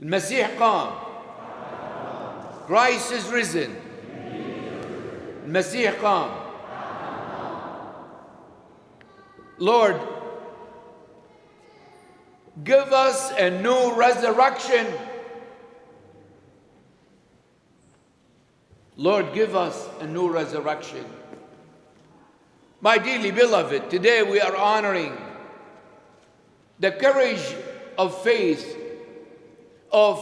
المسيح قام. Christ is risen. المسيح قام. Lord, give us a new resurrection. Lord, give us a new resurrection. My dearly beloved, today we are honoring the courage of faith of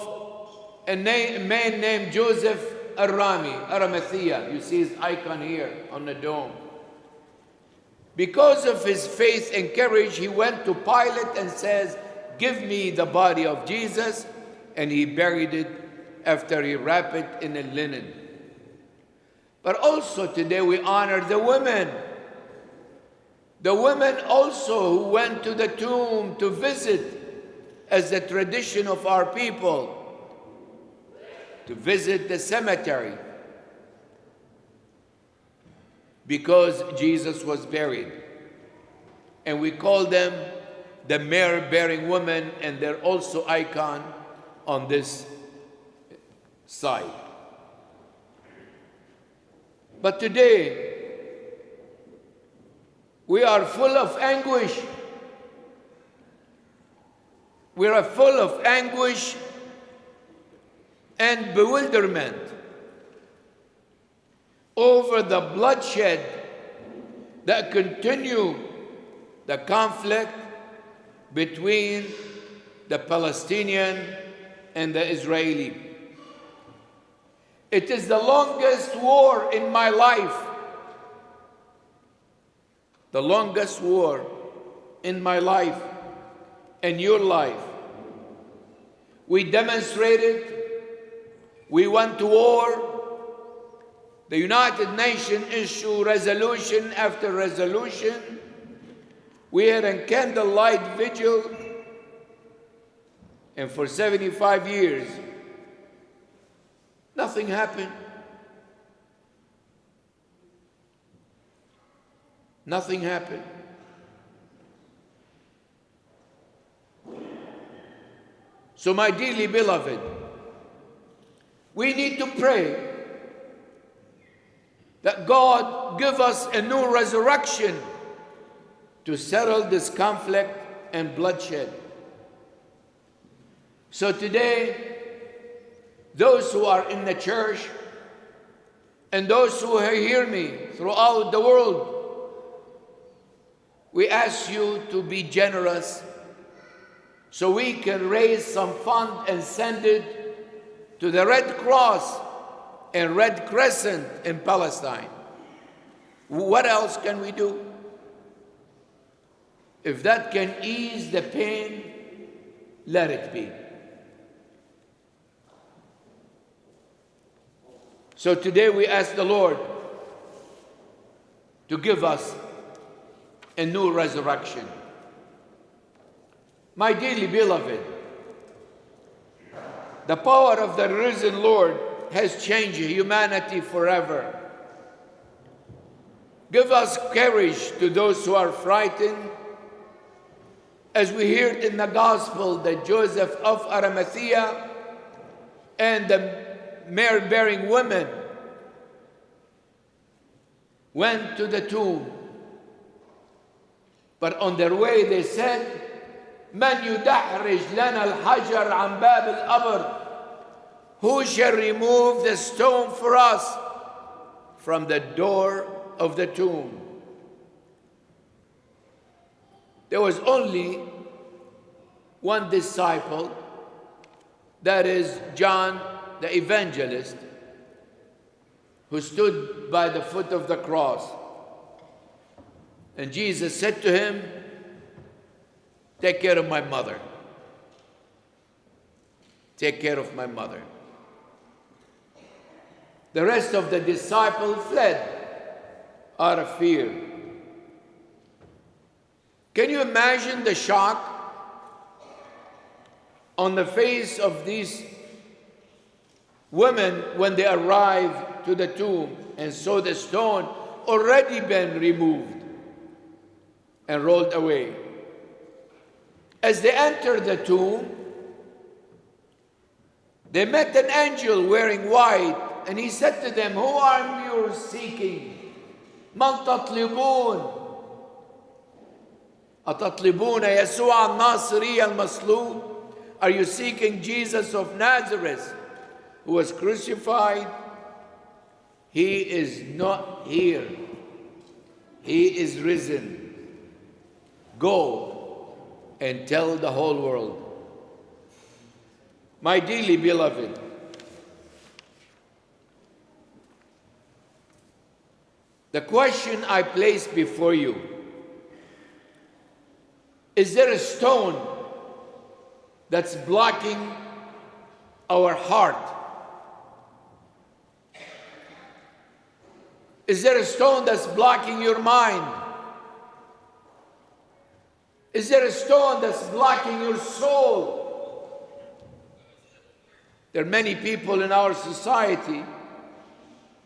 a man named Joseph Arimathea. You see his icon here on the dome. Because of his faith and courage, he went to Pilate and says, "Give me the body of Jesus," and he buried it after he wrapped it in a linen. But also today we honor the women. The women also who went to the tomb to visit, as the tradition of our people, to visit the cemetery, because Jesus was buried. And we call them the myrrh-bearing women, and they're also icon on this side. But today, we are full of anguish. We are full of anguish and bewilderment over the bloodshed that continue the conflict between the Palestinian and the Israeli. It is the longest war in my life. The longest war in my life and your life. We demonstrated, we went to war. The United Nations issued resolution after resolution. We had a candlelight vigil, and for 75 years, nothing happened. Nothing happened. So, my dearly beloved, we need to pray that God give us a new resurrection to settle this conflict and bloodshed. So today, those who are in the church and those who hear me throughout the world, we ask you to be generous so we can raise some fund and send it to the Red Cross and Red Crescent in Palestine. What else can we do? If that can ease the pain, let it be. So today we ask the Lord to give us a new resurrection. My dearly beloved, the power of the risen Lord has changed humanity forever. Give us courage to those who are frightened, as we heard in the gospel that Joseph of Arimathea and the myrrh-bearing women went to the tomb. But on their way they said, "Man yudahrij lana al-hajar an bab al-qabr?" Who shall remove the stone for us from the door of the tomb? There was only one disciple, that is John the evangelist, who stood by the foot of the cross. And Jesus said to him, "Take care of my mother. Take care of my mother." The rest of the disciples fled out of fear. Can you imagine the shock on the face of these women when they arrived to the tomb and saw the stone already been removed and rolled away? As they entered the tomb, They met an angel wearing white, and he said to them, "Who are you seeking? من تطلبون؟ أتطلبون يسوع الناصري المصلوب? Are you seeking Jesus of Nazareth, who was crucified? He is not here. He is risen. Go and tell the whole world." My dearly beloved, the question I place before you, is there a stone that's blocking our heart? Is there a stone that's blocking your mind? Is there a stone that's blocking your soul? There are many people in our society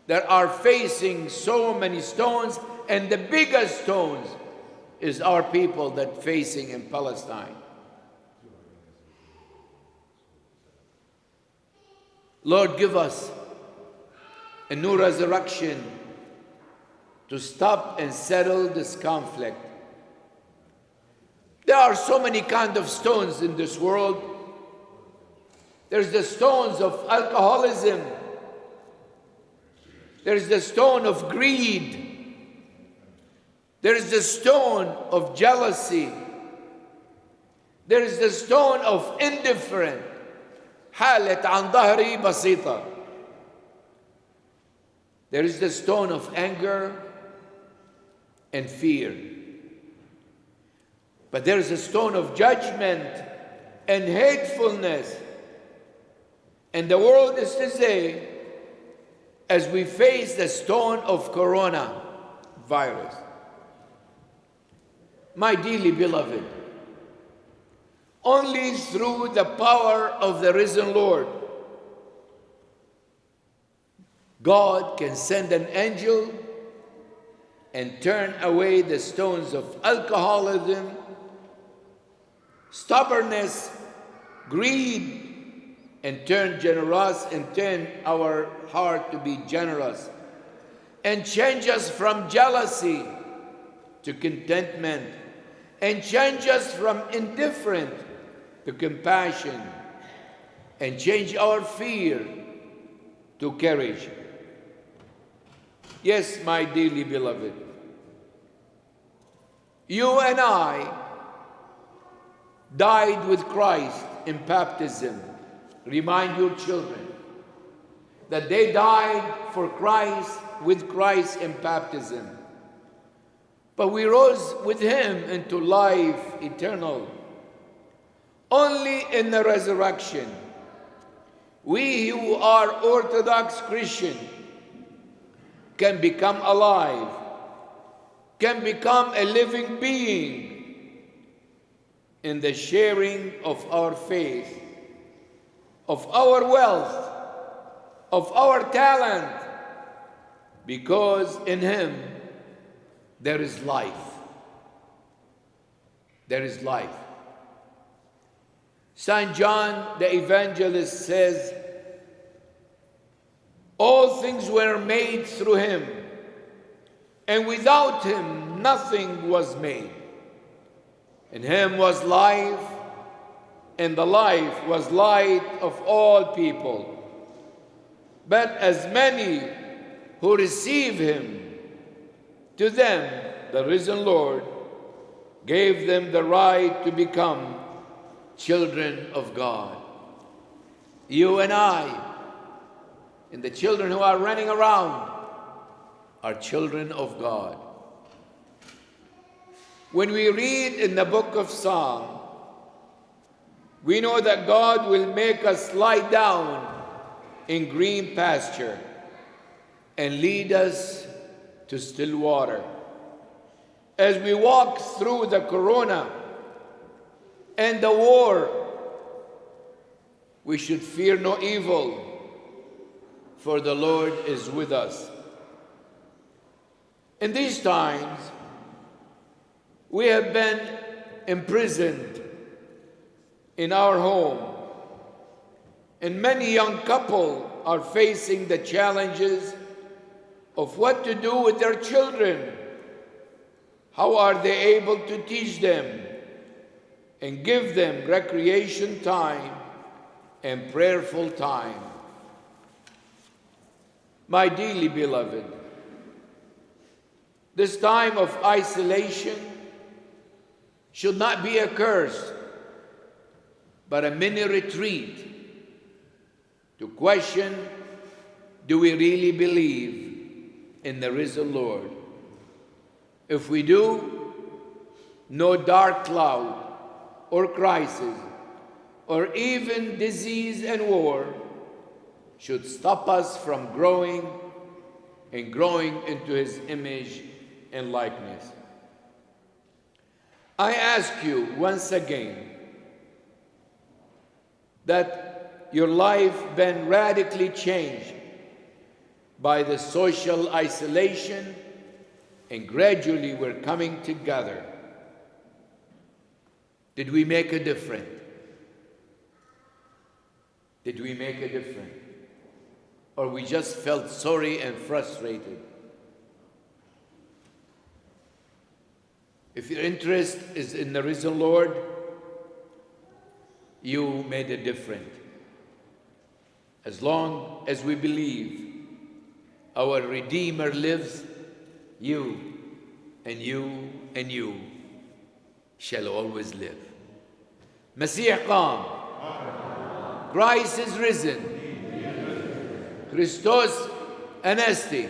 that are facing so many stones, and the biggest stones is our people that facing in Palestine. Lord, give us a new resurrection to stop and settle this conflict. There are so many kinds of stones in this world. There's the stones of alcoholism. There's the stone of greed. There's the stone of jealousy. There's the stone of indifference. حالت عن ظهري بسيطة. There is the stone of anger and fear. But there is a stone of judgment and hatefulness. And the world is to say, as we face the stone of coronavirus, my dearly beloved, only through the power of the risen Lord, God can send an angel and turn away the stones of alcoholism, stubbornness, greed, and turn our heart to be generous, and change us from jealousy to contentment, and change us from indifferent to compassion, and change our fear to courage. Yes, my dearly beloved, you and I died with Christ in baptism. Remind your children that they died for Christ, with Christ in baptism. But we rose with him into life eternal. Only in the resurrection, we who are Orthodox Christian can become alive, can become a living being in the sharing of our faith, of our wealth, of our talent, because in him there is life. There is life. St. John the Evangelist says, all things were made through him, and without him nothing was made. In him was life, and the life was light of all people. But as many who receive him, to them the risen Lord gave them the right to become children of God. You and I, and the children who are running around, are children of God. When we read in the book of Psalms, we know that God will make us lie down in green pasture and lead us to still water. As we walk through the corona and the war, we should fear no evil, for the Lord is with us. In these times, we have been imprisoned in our home, And many young couples are facing the challenges of what to do with their children. How are they able to teach them and give them recreation time and prayerful time? My dearly beloved, this time of isolation should not be a curse, but a mini retreat to question, do we really believe in the risen Lord? If we do, no dark cloud or crisis or even disease and war should stop us from growing into His image and likeness. I ask you once again that your life been radically changed by the social isolation, and gradually we're coming together. Did we make a difference? Did we make a difference? Or we just felt sorry and frustrated? If your interest is in the risen Lord, you made a difference. As long as we believe our Redeemer lives, you and you and you shall always live. Masih qam. Christ is risen. Christos anesti.